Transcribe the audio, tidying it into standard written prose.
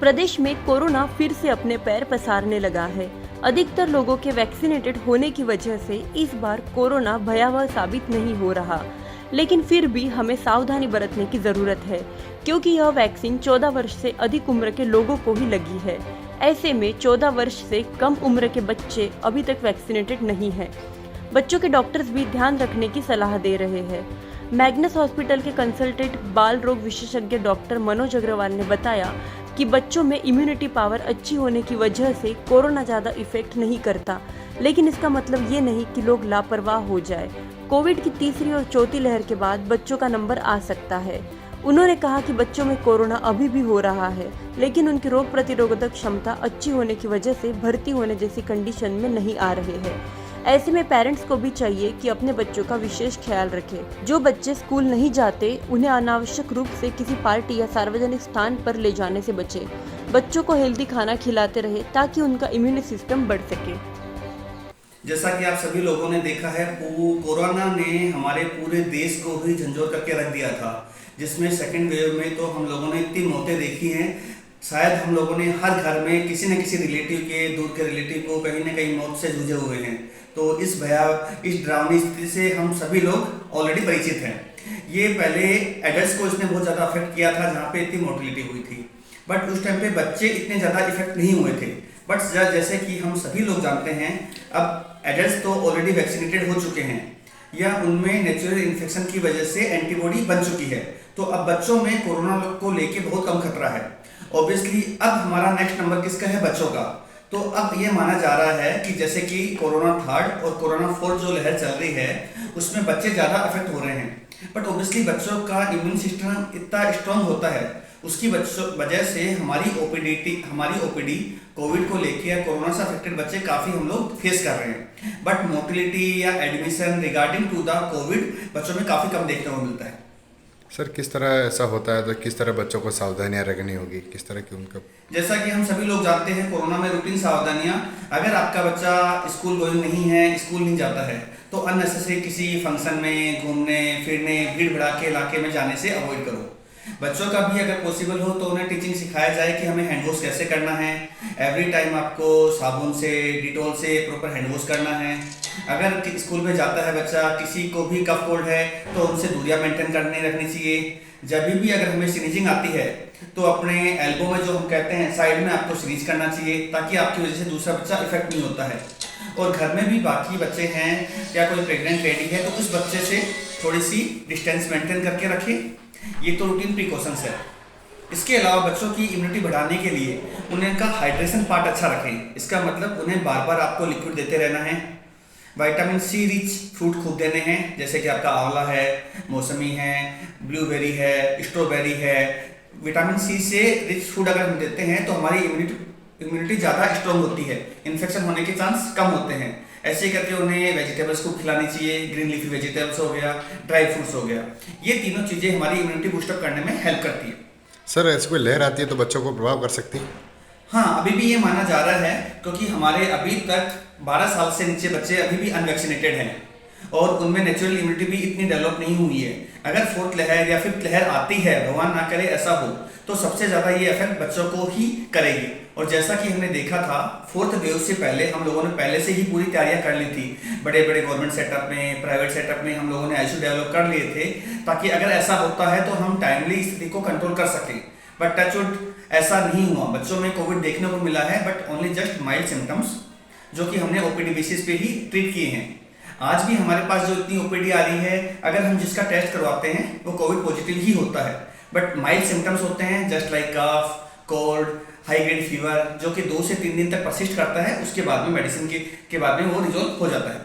प्रदेश में कोरोना फिर से अपने पैर पसारने लगा है। अधिकतर लोगों के वैक्सीनेटेड होने की वजह से इस बार कोरोना भयावह साबित नहीं हो रहा, लेकिन फिर भी हमें सावधानी बरतने की जरूरत है, क्योंकि यह वैक्सीन 14 वर्ष से अधिक उम्र के लोगों को ही लगी है। ऐसे में 14 वर्ष से कम उम्र के बच्चे अभी तक वैक्सीनेटेड नहीं है। बच्चों के डॉक्टर्स भी ध्यान रखने की सलाह दे रहे हैं। मैग्नस हॉस्पिटल के कंसल्टेंट बाल रोग विशेषज्ञ डॉक्टर मनोज अग्रवाल ने बताया कि बच्चों में इम्यूनिटी पावर अच्छी होने की वजह से कोरोना ज़्यादा इफेक्ट नहीं करता, लेकिन इसका मतलब ये नहीं कि लोग लापरवाह हो जाए। कोविड की तीसरी और चौथी लहर के बाद बच्चों का नंबर आ सकता है। उन्होंने कहा कि बच्चों में कोरोना अभी भी हो रहा है, लेकिन उनकी रोग प्रतिरोधक क्षमता अच्छी होने की वजह से भर्ती होने जैसी कंडीशन में नहीं आ रहे हैं। ऐसे में पेरेंट्स को भी चाहिए कि अपने बच्चों का विशेष ख्याल रखें। जो बच्चे स्कूल नहीं जाते, उन्हें अनावश्यक रूप से किसी पार्टी या सार्वजनिक स्थान पर ले जाने से बचें। बच्चों को हेल्दी खाना खिलाते रहे ताकि उनका इम्यून सिस्टम बढ़ सके। जैसा कि आप सभी लोगों ने देखा है, कोरोना ने हमारे पूरे देश को ही झंझोर करके रख दिया था, जिसमें सेकेंड वेव में तो हम लोगों ने इतनी मौतें देखी हैं। शायद हम लोगों ने हर घर में किसी न किसी रिलेटिव के, दूर के रिलेटिव को कहीं न कहीं मौत से जूझे हुए हैं। तो इस डरावनी स्थिति से हम सभी लोग ऑलरेडी परिचित हैं। ये पहले एडल्ट्स को इसने बहुत ज़्यादा अफेक्ट किया था, जहाँ पे इतनी मोर्टिलिटी हुई थी, बट उस टाइम पे बच्चे इतने ज़्यादा इफेक्ट नहीं हुए थे। बट जैसे कि हम सभी लोग जानते हैं, अब एडल्ट्स तो ऑलरेडी वैक्सीनेटेड हो चुके हैं या उनमें नेचुरल इन्फेक्शन की वजह से एंटीबॉडी बन चुकी है, तो अब बच्चों में कोरोना को लेके बहुत कम खतरा है। ऑब्वियसली अब हमारा नेक्स्ट नंबर किसका है? बच्चों का। तो अब ये माना जा रहा है कि जैसे कि कोरोना थर्ड और कोरोना फोर्थ जो लहर चल रही है, उसमें बच्चे ज़्यादा अफेक्ट हो रहे हैं। बट ऑब्वियसली बच्चों का इम्यून सिस्टम इतना स्ट्रांग होता है, उसकी वजह से हमारी ओपीडी कोविड को लेके या कोरोना से अफेक्टेड बच्चे काफ़ी हम लोग फेस कर रहे हैं। बट मोर्टिलिटी या admission regarding to the covid बच्चों में काफ़ी कम देखने को मिलता है। सर, किस तरह ऐसा होता है तो किस तरह बच्चों को सावधानियां रखनी होगी, किस तरह की उनका? जैसा कि हम सभी लोग जानते हैं, कोरोना में रूटीन सावधानियां, अगर आपका बच्चा स्कूल गोइंग नहीं है, स्कूल नहीं जाता है, तो अननेसेसरी किसी फंक्शन में घूमने फिरने, भीड़ भड़ाके इलाके में जाने से अवॉइड करो। बच्चों का भी अगर पॉसिबल हो तो उन्हें टीचिंग सिखाया जाए कि हमें हैंड वॉश कैसे करना है। एवरी टाइम आपको साबुन से, डिटॉल से प्रॉपर हैंड वॉश करना है। अगर स्कूल में जाता है बच्चा, किसी को भी कफ कोल्ड है, तो उनसे दूरियां मेंटेन करने रखनी चाहिए। जब भी अगर हमें स्नीजिंग आती है तो अपने एल्बो में, जो हम कहते हैं, साइड में आपको स्नीज करना चाहिए, ताकि आपकी वजह से दूसरा बच्चा इफेक्ट नहीं होता है। और घर में भी बाकी बच्चे हैं या कोई प्रेग्नेंट लेडी है, तो उस बच्चे से थोड़ी सी डिस्टेंस मेंटेन करके रखें। ये तो रूटीन प्रिकॉशंस है। इसके अलावा बच्चों की इम्यूनिटी बढ़ाने के लिए उनका हाइड्रेशन पार्ट अच्छा रखें। इसका मतलब उन्हें बार बार आपको लिक्विड देते रहना है। विटामिन सी रिच फ्रूट खूब देने हैं, जैसे कि आपका आंवला है, मौसमी है, ब्लूबेरी है, स्ट्रॉबेरी है। विटामिन सी से रिच फूड अगर हम देते हैं तो हमारी इम्यूनिटी ज़्यादा स्ट्रॉन्ग होती है, इन्फेक्शन होने के चांस कम होते हैं। ऐसे करके उन्हें वेजिटेबल्स को खिलानी चाहिए। ग्रीन लीफी वेजिटेबल्स हो गया, ड्राई फ्रूट्स हो गया, ये तीनों चीज़ें हमारी इम्यूनिटी बूस्टअप करने में हेल्प करती है। सर, ऐसी कोई लहर आती है तो बच्चों को प्रभाव कर सकती है? हाँ, अभी भी ये माना जा रहा है, क्योंकि हमारे अभी तक 12 साल से नीचे बच्चे अभी भी अनवैक्सीनेटेड हैं और उनमें नेचुरल इम्यूनिटी भी इतनी डेवलप नहीं हुई है। अगर फोर्थ लहर या फिफ्थ लहर आती है, भगवान ना करे ऐसा हो, तो सबसे ज़्यादा ये इफेक्ट बच्चों को ही करेगी। और जैसा कि हमने देखा था, फोर्थ वेव से पहले हम लोगों ने पहले से ही पूरी तैयारियां कर ली थी। बड़े बड़े गवर्नमेंट सेटअप में, प्राइवेट सेटअप में हम लोगों ने आईसीयू डेवलप कर लिए थे, ताकि अगर ऐसा होता है तो हम टाइमली स्थिति को कंट्रोल कर सकें। बट टचवुड ऐसा नहीं हुआ। बच्चों में कोविड देखने को मिला है, but only just mild symptoms, जो कि हमने ओपीडी बेसिस पे ही ट्रीट किए हैं। आज भी हमारे पास जो इतनी ओपीडी आ रही है, अगर हम जिसका टेस्ट करवाते हैं वो कोविड पॉजिटिव ही होता है, बट माइल्ड सिम्टम्स होते हैं, जस्ट लाइक कफ, कोल्ड, हाई ग्रेड फीवर, जो कि 2 से 3 दिन तक परसिस्ट करता है। उसके बाद में मेडिसिन के बाद में वो रिजॉल्व हो जाता है।